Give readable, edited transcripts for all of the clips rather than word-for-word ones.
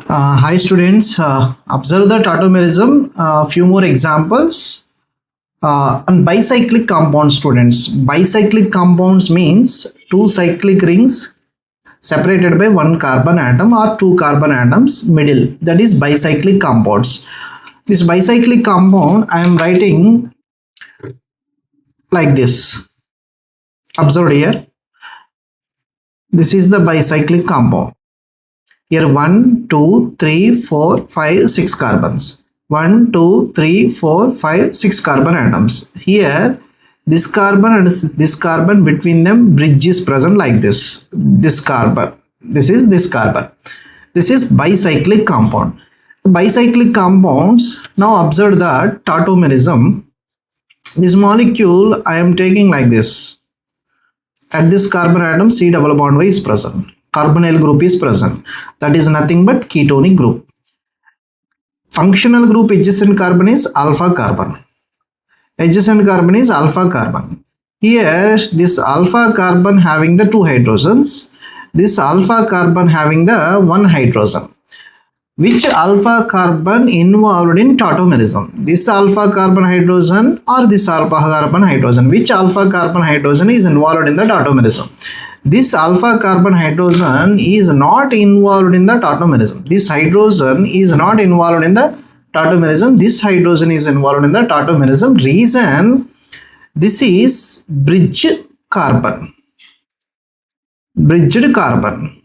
Hi students, observe the tautomerism. Few more examples on bicyclic compounds. Students, bicyclic compounds means two cyclic rings separated by one carbon atom or two carbon atoms middle. That is bicyclic compounds. This bicyclic compound I am writing like this. Observe here. This is the bicyclic compound. Here 1, 2, 3, 4, 5, 6 carbons. 1, 2, 3, 4, 5, 6 carbon atoms. Here this carbon and this carbon, between them bridge is present like this. This carbon. This is this carbon. This is bicyclic compound. Bicyclic compounds. Now observe that tautomerism. This molecule I am taking like this. At this carbon atom C double bond Y is present. Carbonyl group is present. That is nothing but ketonic group. Functional group adjacent carbon is alpha carbon. Adjacent carbon is alpha carbon. Here this alpha carbon having the two hydrogens. This alpha carbon having the one hydrogen. Which alpha carbon involved in tautomerism? This alpha carbon hydrogen or this alpha carbon hydrogen? Which alpha carbon hydrogen is involved in the tautomerism? This alpha carbon hydrogen is not involved in the tautomerism. This hydrogen is not involved in the tautomerism. This hydrogen is involved in the tautomerism. Reason, this is bridged carbon. Bridged carbon.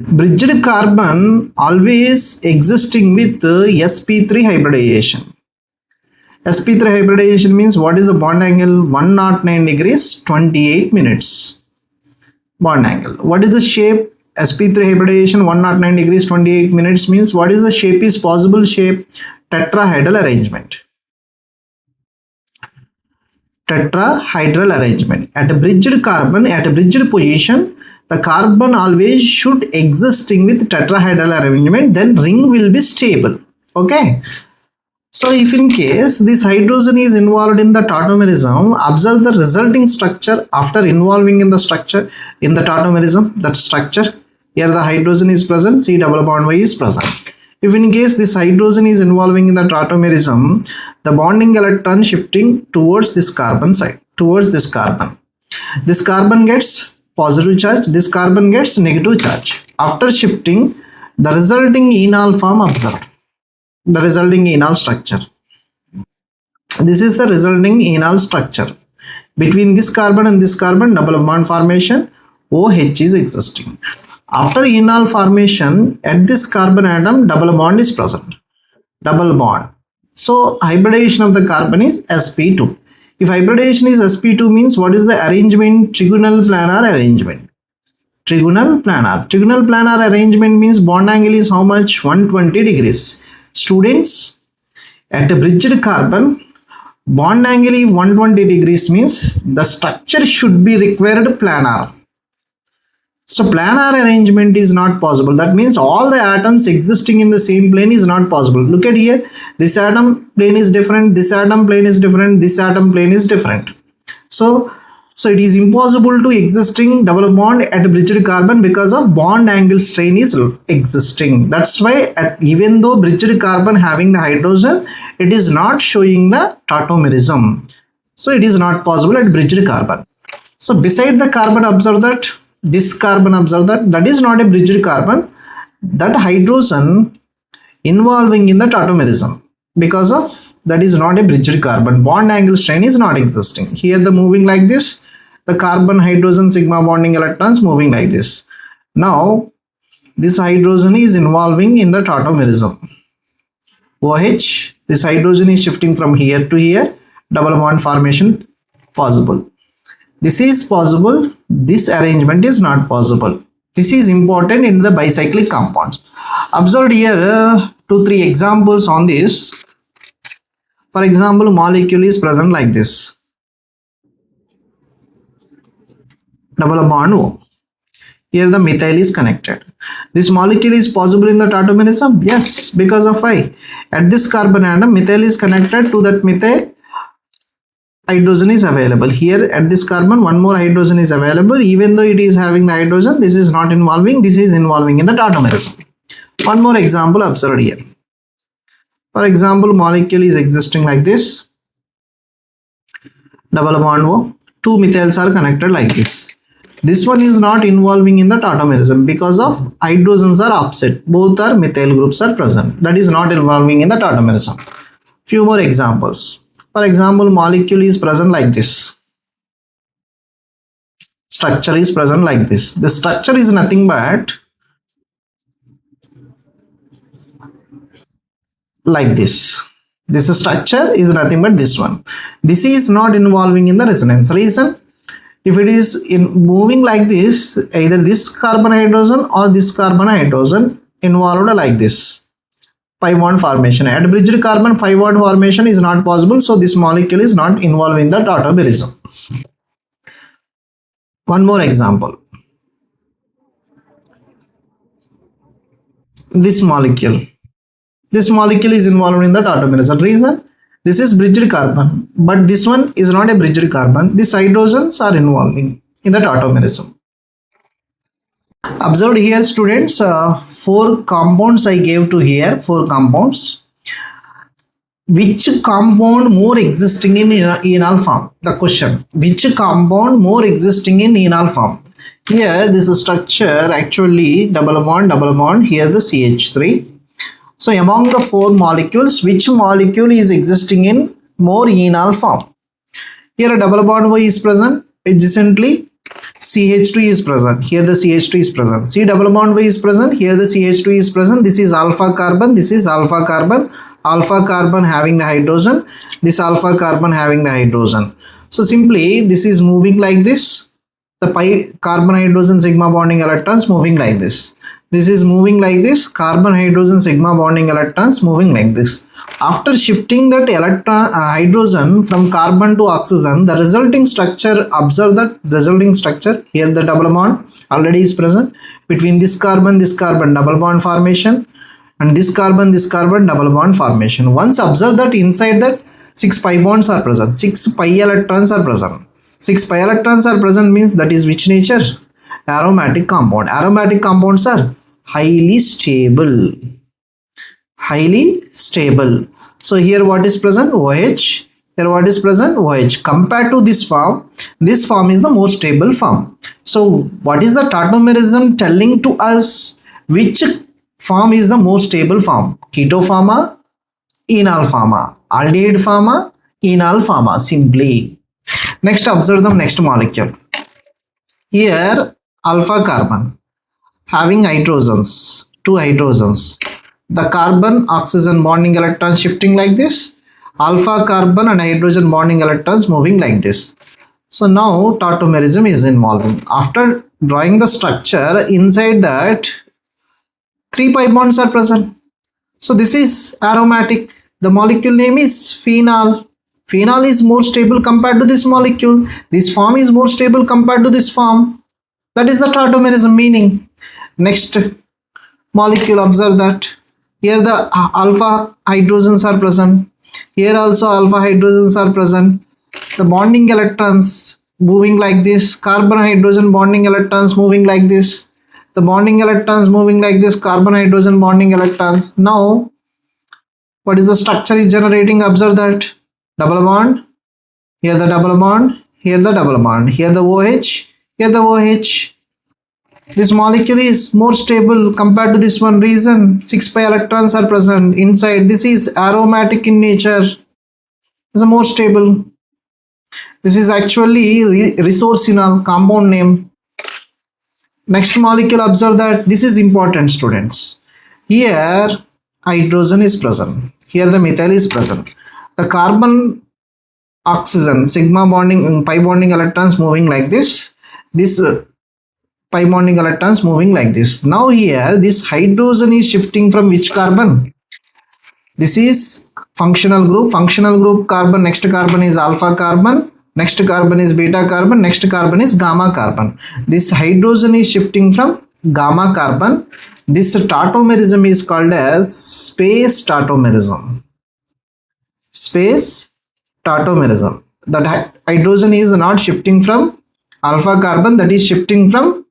Bridged carbon always existing with sp3 hybridization. sp3 hybridization means what is the bond angle? 109 degrees 28 minutes. Bond angle. What is the shape? sp3 hybridization 109 degrees 28 minutes means what is the shape? Is possible shape? Tetrahedral arrangement. Tetrahedral arrangement. At a bridged carbon, at a bridged position, the carbon always should existing with tetrahedral arrangement, then ring will be stable. Okay. So if in case this hydrogen is involved in the tautomerism, observe the resulting structure after involving in the structure in the tautomerism, that structure. Here the hydrogen is present, C double bond Y is present. If in case this hydrogen is involving in the tautomerism, the bonding electron shifting towards this carbon side, towards this carbon. This carbon gets positive charge, this carbon gets negative charge. After shifting, the resulting enol form observed. The resulting enol structure. This is the resulting enol structure. Between this carbon and this carbon, double bond formation, OH is existing. After enol formation, at this carbon atom, double bond is present. Double bond. So hybridization of the carbon is sp2. If hybridization is sp2 means what is the arrangement? Trigonal planar arrangement. Trigonal planar. Trigonal planar arrangement means bond angle is how much? 120 degrees. Students, at a bridged carbon, bond angle is 120 degrees means the structure should be required planar. So planar arrangement is not possible. That means all the atoms existing in the same plane is not possible. Look at here. This atom plane is different. This atom plane is different. This atom plane is different. So it is impossible to existing double bond at a bridged carbon because of bond angle strain is existing. That's why even though bridged carbon having the hydrogen, it is not showing the tautomerism. So it is not possible at bridged carbon. So beside the carbon, observe that this carbon, observe that is not a bridged carbon. That hydrogen involving in the tautomerism, because of that is not a bridged carbon. Bond angle strain is not existing. Here the moving like this. The carbon hydrogen sigma bonding electrons moving like this. Now this hydrogen is involving in the tautomerism. OH, this hydrogen is shifting from here to here. Double bond formation possible. This is possible. This arrangement is not possible. This is important in the bicyclic compounds. Observe here 2-3 examples on this. For example, molecule is present like this. Double bond O. Here the methyl is connected. This molecule is possible in the tautomerism? Yes, because of why? At this carbon atom, methyl is connected to that methyl. Hydrogen is available. Here at this carbon, one more hydrogen is available. Even though it is having the hydrogen, this is not involving, this is involving in the tautomerism. One more example observed here. For example, molecule is existing like this, double bond O, two methyls are connected like this. This one is not involving in the tautomerism because of hydrogens are opposite. Both are methyl groups are present. That is not involving in the tautomerism. Few more examples. For example, molecule is present like this. Structure is present like this. The structure is nothing but like this. This structure is nothing but this one. This is not involving in the resonance. Reason? If it is in moving like this, either this carbon hydrogen or this carbon hydrogen involved like this. Pi bond formation. At bridged carbon, pi bond formation is not possible. So this molecule is not involved in the tautomerism. One more example. This molecule. This molecule is involved in the tautomerism. Reason? This is bridged carbon, but this one is not a bridged carbon. These hydrogens are involved in the tautomerism. Observed here, students, 4 compounds I gave to here, 4 compounds. Which compound more existing in enol form? The question. Which compound more existing in enol form? Here, this structure actually double bond, here the CH3. So among the 4 molecules, which molecule is existing in more enol form? Here a double bond O is present, adjacently CH2 is present, here the CH2 is present. C double bond O is present, here the CH2 is present. This is alpha carbon, this is alpha carbon having the hydrogen, this alpha carbon having the hydrogen. So simply this is moving like this, the pi carbon hydrogen sigma bonding electrons moving like this. This is moving like this, carbon hydrogen sigma bonding electrons moving like this. After shifting that hydrogen from carbon to oxygen, the resulting structure, observe that resulting structure, here the double bond already is present. Between this carbon double bond formation, and this carbon double bond formation. Once observe that inside that 6 pi bonds are present, 6 pi electrons are present. 6 pi electrons are present means that is which nature? Aromatic compound. Aromatic compounds are highly stable. Highly stable. So here what is present? OH. Here what is present? OH. Compared to this form is the most stable form. So what is the tautomerism telling to us? Which form is the most stable form? Keto pharma, enol pharma, aldehyde pharma, enol pharma, simply. Next, observe the next molecule. Here alpha carbon having hydrogens, 2 hydrogens. The carbon oxygen bonding electrons shifting like this, alpha carbon and hydrogen bonding electrons moving like this. So now tautomerism is involving. After drawing the structure, inside that 3 pi bonds are present. So this is aromatic. The molecule name is phenol. Phenol is more stable compared to this molecule. This form is more stable compared to this form. That is the tautomerism meaning. Next molecule, observe that. Here the alpha hydrogens are present. Here also alpha hydrogens are present. The bonding electrons moving like this. Carbon hydrogen bonding electrons moving like this. The bonding electrons moving like this. Carbon hydrogen bonding electrons. Now, what is the structure is generating? Observe that. Double bond. Here the double bond. Here the double bond. Here the OH. Here the OH. This molecule is more stable compared to this one. Reason? 6 pi electrons are present inside. This is aromatic in nature. It's a more stable. This is actually resorcinol compound name. Next molecule, observe that. This is important, students. Here hydrogen is present. Here the methyl is present. The carbon oxygen sigma bonding pi bonding electrons moving like this. This pi bonding electrons moving like this. Now here this hydrogen is shifting from which carbon? This is functional group. Functional group carbon. Next carbon is alpha carbon. Next carbon is beta carbon. Next carbon is gamma carbon. This hydrogen is shifting from gamma carbon. This tautomerism is called as space tautomerism. Space tautomerism. That hydrogen is not shifting from alpha carbon, that is shifting from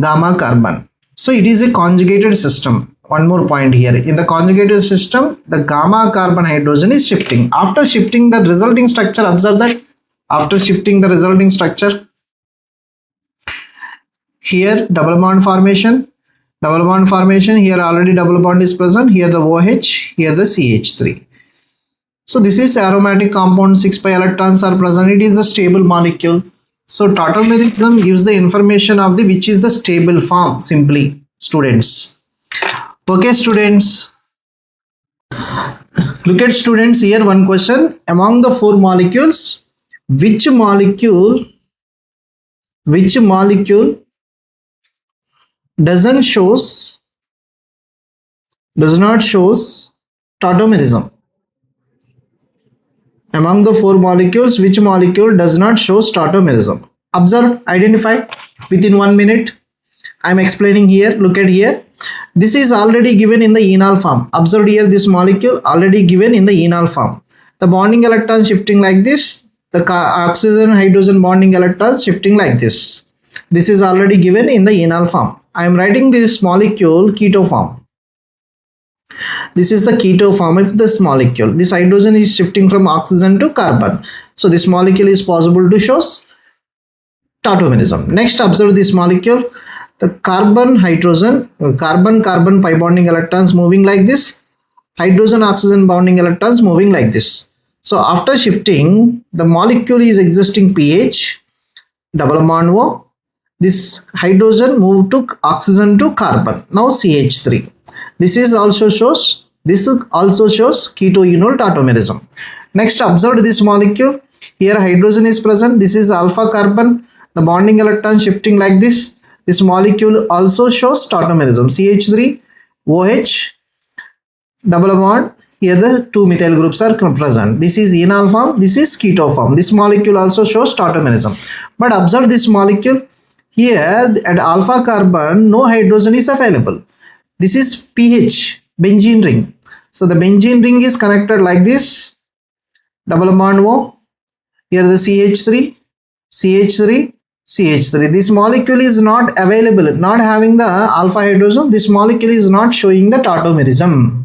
gamma carbon. So it is a conjugated system. one more point here. In the conjugated system, the gamma carbon hydrogen is shifting. After shifting the resulting structure, observe that after shifting the resulting structure, here double bond formation, here already double bond is present, here the OH, here the CH3. So this is aromatic compound, 6 pi electrons are present, it is a stable molecule. So tautomerism gives the information of the which is the stable form simply, students. Okay students, look at students here, one question. Among the 4 molecules, which molecule does not shows tautomerism? Among the 4 molecules, which molecule does not show tautomerism? Observe, identify within 1 minute. I am explaining here. Look at here. This is already given in the enol form. Observe here, this molecule already given in the enol form. The bonding electron shifting like this. The oxygen hydrogen bonding electrons shifting like this. This is already given in the enol form. I am writing this molecule keto form. This is the keto form of this molecule. This hydrogen is shifting from oxygen to carbon. So this molecule is possible to show tautomerism. Next, observe this molecule. The carbon pi bonding electrons moving like this. Hydrogen oxygen bonding electrons moving like this. So after shifting, the molecule is existing pH, double bond O. This hydrogen moved to oxygen to carbon. Now CH3. This also shows keto-enol tautomerism. Next, observe this molecule. Here hydrogen is present. This is alpha carbon. The bonding electron shifting like this. This molecule also shows tautomerism. CH3, OH, double bond. Here the 2 methyl groups are present. This is enol form. This is keto form. This molecule also shows tautomerism. But observe this molecule. Here at alpha carbon, no hydrogen is available. This is pH, benzene ring. So the benzene ring is connected like this, double bond O. Here the CH3, CH3, CH3. This molecule is not available, not having the alpha hydrogen. This molecule is not showing the tautomerism.